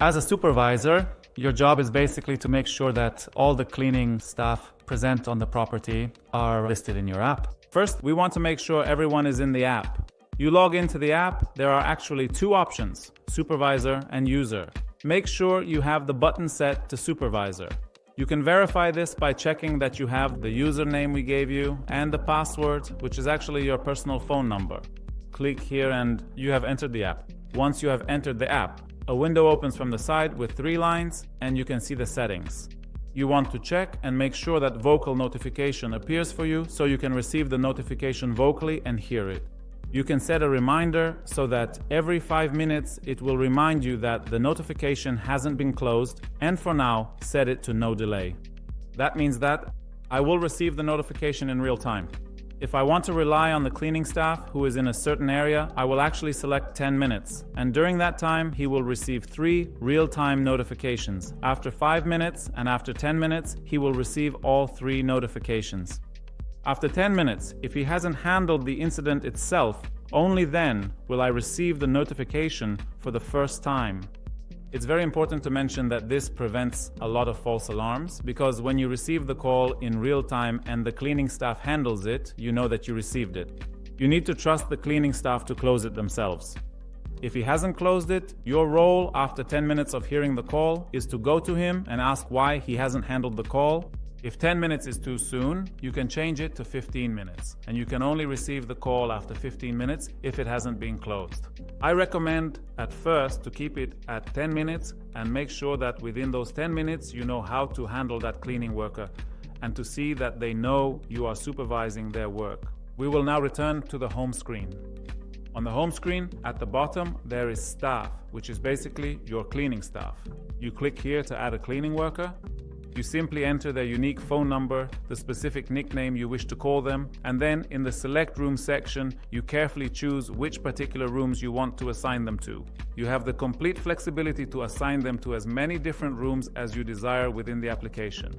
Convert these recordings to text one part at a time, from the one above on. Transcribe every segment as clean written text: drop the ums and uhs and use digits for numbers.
As a supervisor, your job is basically to make sure that all the cleaning staff present on the property are listed in your app. First, we want to make sure everyone is in the app. You log into the app, there are actually two options, supervisor and user. Make sure you have the button set to supervisor. You can verify this by checking that you have the username we gave you and the password, which is actually your personal phone number. Click here and you have entered the app. Once you have entered the app, a window opens from the side with 3 lines and you can see the settings. You want to check and make sure that vocal notification appears for you so you can receive the notification vocally and hear it. You can set a reminder so that every 5 minutes it will remind you that the notification hasn't been closed, and for now, set it to no delay. That means that I will receive the notification in real time. If I want to rely on the cleaning staff who is in a certain area, I will actually select 10 minutes. And during that time, he will receive 3 real-time notifications. After 5 minutes and after 10 minutes, he will receive all 3 notifications. After 10 minutes, if he hasn't handled the incident itself, only then will I receive the notification for the first time. It's very important to mention that this prevents a lot of false alarms, because when you receive the call in real time and the cleaning staff handles it, you know that you received it. You need to trust the cleaning staff to close it themselves. If he hasn't closed it, your role after 10 minutes of hearing the call is to go to him and ask why he hasn't handled the call. If 10 minutes is too soon, you can change it to 15 minutes, and you can only receive the call after 15 minutes if it hasn't been closed. I recommend at first to keep it at 10 minutes and make sure that within those 10 minutes you know how to handle that cleaning worker and to see that they know you are supervising their work. We will now return to the home screen. On the home screen, at the bottom, there is staff, which is basically your cleaning staff. You click here to add a cleaning worker. You simply enter their unique phone number, the specific nickname you wish to call them, and then in the select room section, you carefully choose which particular rooms you want to assign them to. You have the complete flexibility to assign them to as many different rooms as you desire within the application.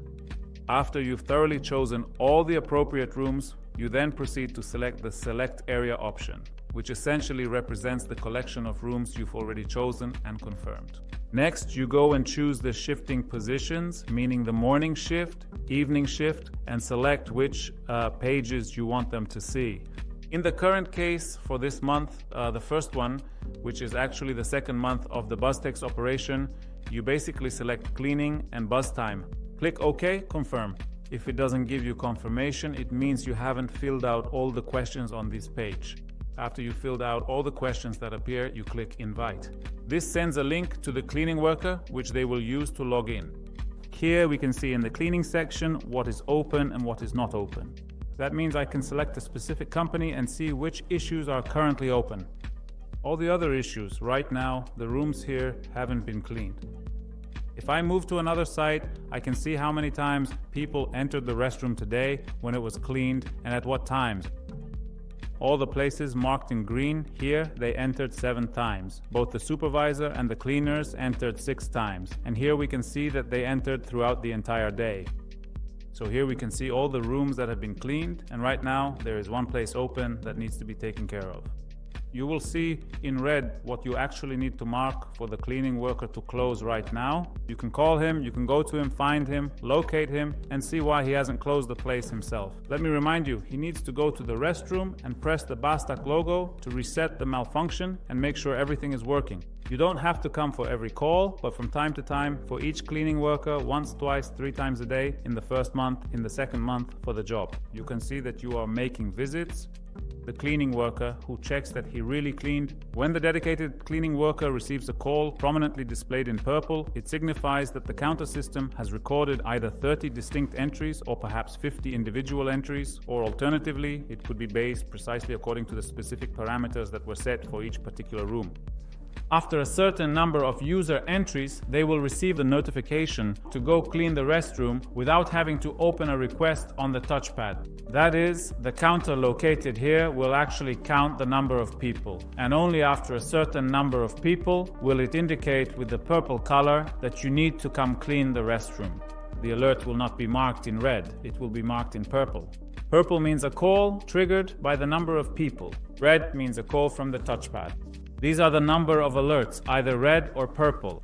After you've thoroughly chosen all the appropriate rooms, you then proceed to select the Select Area option, which essentially represents the collection of rooms you've already chosen and confirmed. Next, you go and choose the shifting positions, meaning the morning shift, evening shift, and select which pages you want them to see. In the current case for this month, the first one, which is actually the second month of the BuzzText operation, you basically select cleaning and buzz time. Click OK, confirm. If it doesn't give you confirmation, it means you haven't filled out all the questions on this page. After you filled out all the questions that appear, you click Invite. This sends a link to the cleaning worker, which they will use to log in. Here we can see in the cleaning section what is open and what is not open. That means I can select a specific company and see which issues are currently open. All the other issues, right now, the rooms here haven't been cleaned. If I move to another site, I can see how many times people entered the restroom today, when it was cleaned, and at what times. All the places marked in green here, they entered 7 times. Both the supervisor and the cleaners entered 6 times. And here we can see that they entered throughout the entire day. So here we can see all the rooms that have been cleaned, and right now there is one place open that needs to be taken care of. You will see in red what you actually need to mark for the cleaning worker to close right now. You can call him, you can go to him, find him, locate him, and see why he hasn't closed the place himself. Let me remind you, he needs to go to the restroom and press the Bastak logo to reset the malfunction and make sure everything is working. You don't have to come for every call, but from time to time, for each cleaning worker, once, twice, 3 times a day, in the first month, in the second month for the job. You can see that you are making visits. The cleaning worker who checks that he really cleaned. When the dedicated cleaning worker receives a call prominently displayed in purple, it signifies that the counter system has recorded either 30 distinct entries or perhaps 50 individual entries, or alternatively, it could be based precisely according to the specific parameters that were set for each particular room. After a certain number of user entries, they will receive the notification to go clean the restroom without having to open a request on the touchpad. That is, the counter located here will actually count the number of people, and only after a certain number of people will it indicate with the purple color that you need to come clean the restroom. The alert will not be marked in red, it will be marked in purple. Purple means a call triggered by the number of people. Red means a call from the touchpad. These are the number of alerts, either red or purple.